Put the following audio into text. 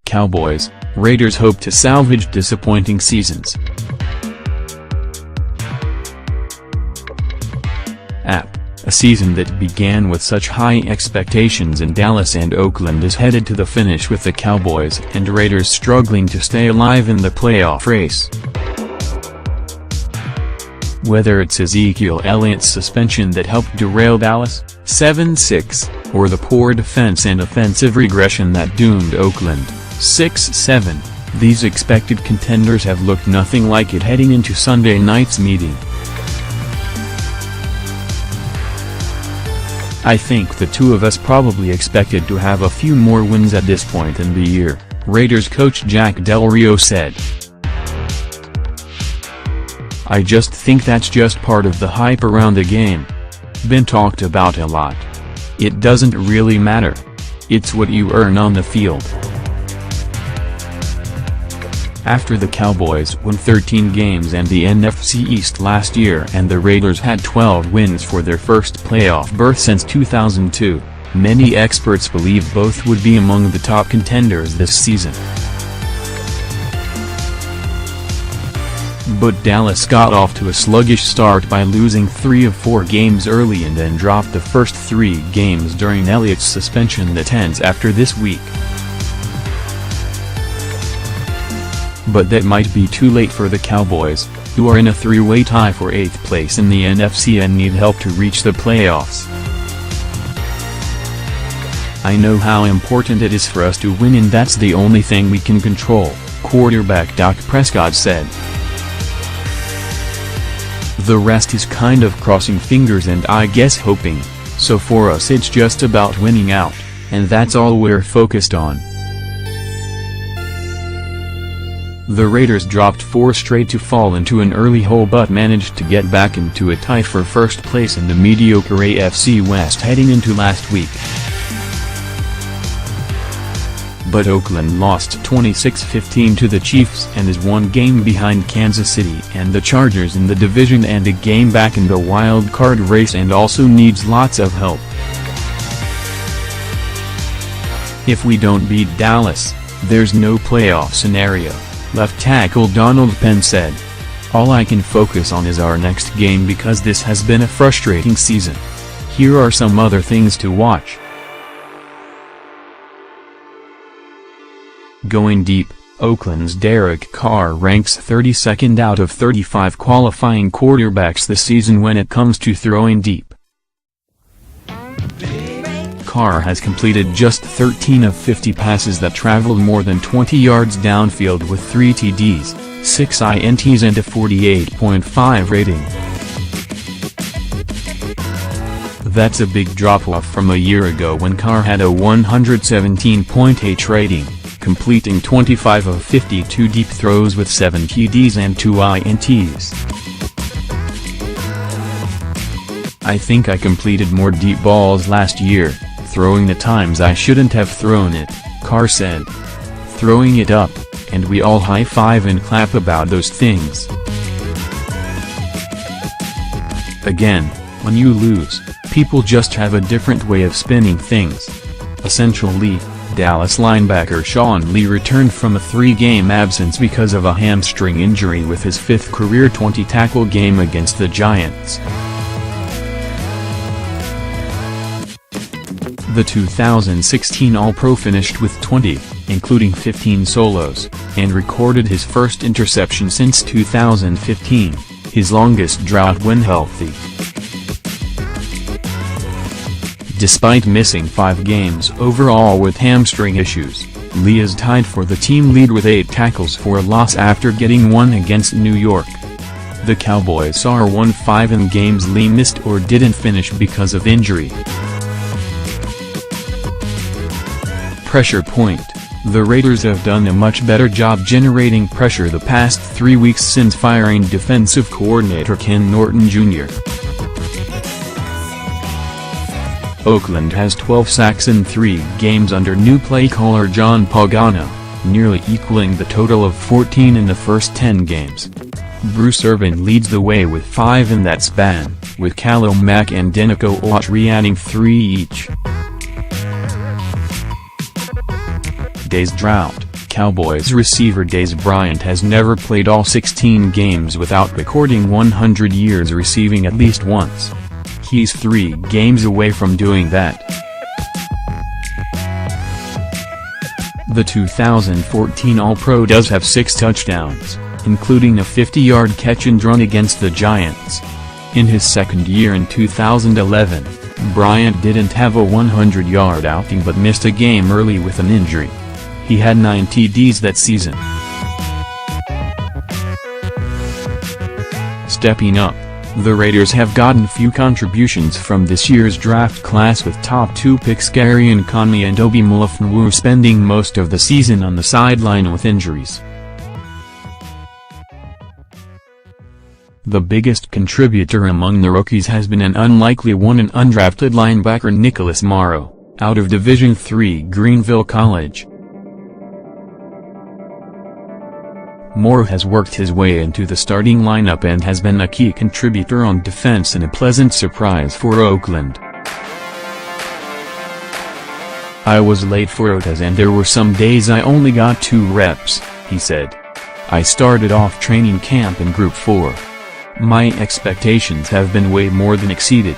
Cowboys, Raiders hope to salvage disappointing seasons. A season that began with such high expectations in Dallas and Oakland is headed to the finish with the Cowboys and Raiders struggling to stay alive in the playoff race. Whether it's Ezekiel Elliott's suspension that helped derail Dallas, 7-6, or the poor defense and offensive regression that doomed Oakland, 6-7, these expected contenders have looked nothing like it heading into Sunday night's meeting. I think the two of us probably expected to have a few more wins at this point in the year, Raiders coach Jack Del Rio said. I just think that's just part of the hype around the game. Been talked about a lot. It doesn't really matter. It's what you earn on the field. After the Cowboys won 13 games in the NFC East last year and the Raiders had 12 wins for their first playoff berth since 2002, many experts believe both would be among the top contenders this season. But Dallas got off to a sluggish start by losing 3 of 4 games early and then dropped the first 3 games during Elliott's suspension that ends after this week. But that might be too late for the Cowboys, who are in a 3-way tie for 8th place in the NFC and need help to reach the playoffs. I know how important it is for us to win and that's the only thing we can control, quarterback Dak Prescott said. The rest is kind of crossing fingers and I guess hoping, so for us it's just about winning out, and that's all we're focused on. The Raiders dropped 4 straight to fall into an early hole but managed to get back into a tie for first place in the mediocre AFC West heading into last week. But Oakland lost 26-15 to the Chiefs and is 1 game behind Kansas City and the Chargers in the division and a game back in the wild card race and also needs lots of help. If we don't beat Dallas, there's no playoff scenario, left tackle Donald Penn said. All I can focus on is our next game because this has been a frustrating season. Here are some other things to watch. Going deep, Oakland's Derek Carr ranks 32nd out of 35 qualifying quarterbacks this season when it comes to throwing deep. Carr has completed just 13 of 50 passes that traveled more than 20 yards downfield with 3 TDs, 6 INTs and a 48.5 rating. That's a big drop-off from a year ago when Carr had a 117.8 rating, completing 25 of 52 deep throws with 7 TDs and 2 INTs. I think I completed more deep balls last year, throwing the times I shouldn't have thrown it, Carr said. Throwing it up, and we all high-five and clap about those things. Again, when you lose, people just have a different way of spinning things. Essentially, Dallas linebacker Sean Lee returned from a 3-game absence because of a hamstring injury with his 5th career 20-tackle game against the Giants. The 2016 All-Pro finished with 20, including 15 solos, and recorded his first interception since 2015, his longest drought when healthy. Despite missing 5 games overall with hamstring issues, Lee is tied for the team lead with 8 tackles for a loss after getting 1 against New York. The Cowboys are 1-5 in games Lee missed or didn't finish because of injury. Pressure point: the Raiders have done a much better job generating pressure the past 3 weeks since firing defensive coordinator Ken Norton Jr. Oakland has 12 sacks in 3 games under new play caller John Pagano, nearly equaling the total of 14 in the first 10 games. Bruce Irvin leads the way with 5 in that span, with Khalil Mack and Denico Autry adding 3 each. days drought, Cowboys receiver Dez Bryant has never played all 16 games without recording 100 yards receiving at least once. He's 3 games away from doing that. The 2014 All-Pro does have 6 touchdowns, including a 50-yard catch-and-run against the Giants. In his second year in 2011, Bryant didn't have a 100-yard outing but missed a game early with an injury. He had 9 TDs that season. Stepping up, the Raiders have gotten few contributions from this year's draft class, with top 2 picks Garion Conley and Obi Melifonwu spending most of the season on the sideline with injuries. The biggest contributor among the rookies has been an unlikely one, an undrafted linebacker Nicholas Morrow, out of Division III Greenville College. Morrow has worked his way into the starting lineup and has been a key contributor on defense and a pleasant surprise for Oakland. "I was late for OTAs and there were some days I only got 2 reps," he said. "I started off training camp in Group 4. My expectations have been way more than exceeded.